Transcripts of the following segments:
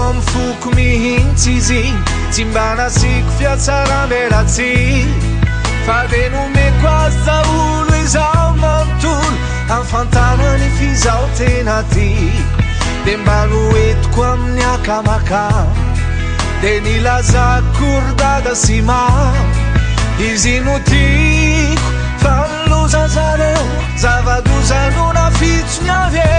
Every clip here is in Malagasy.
am foko mihitsy izy tsy mba nasiko fiatsaram-belatsy fa de nomeko azy daholo izaho manontolo amfantarany fizao tena ty de mba noetiko amin'ny akamakam de nilazako rdaga sy mam izy no tiako fa niloza zareo zava-doza na fitsony avy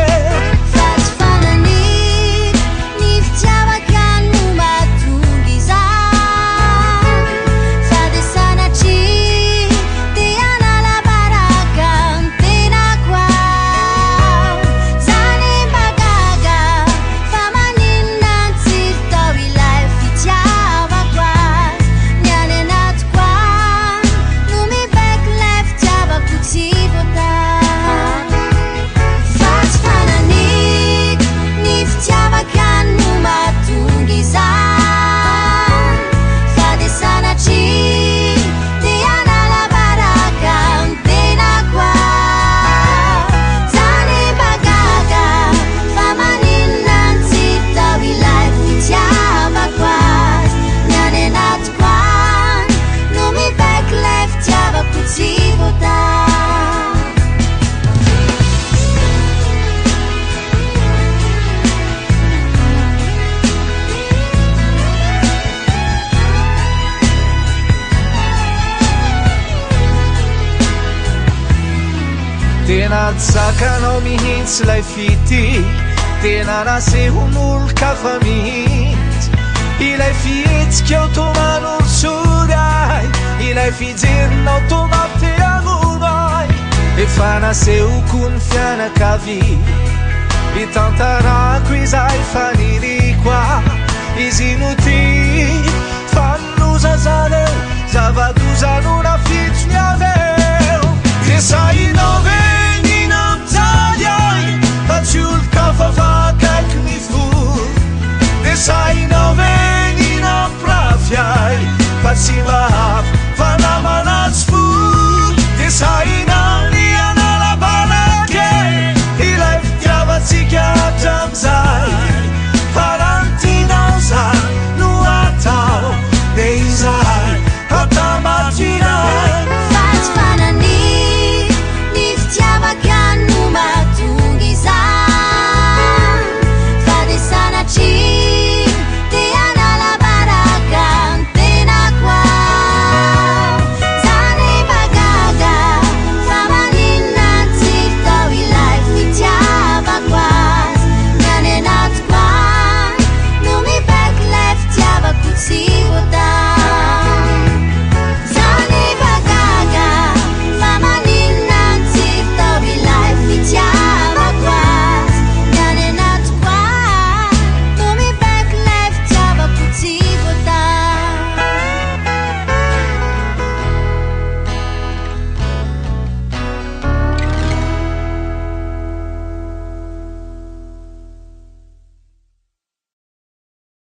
tena tsakanao mihitsy lay fity tena nasehon'olo kafa mihitsy ilay fihetsika to manolosoray ilay fijerinao to mapteagonay efa nasehoko ny fianakavy itantarako izay faniri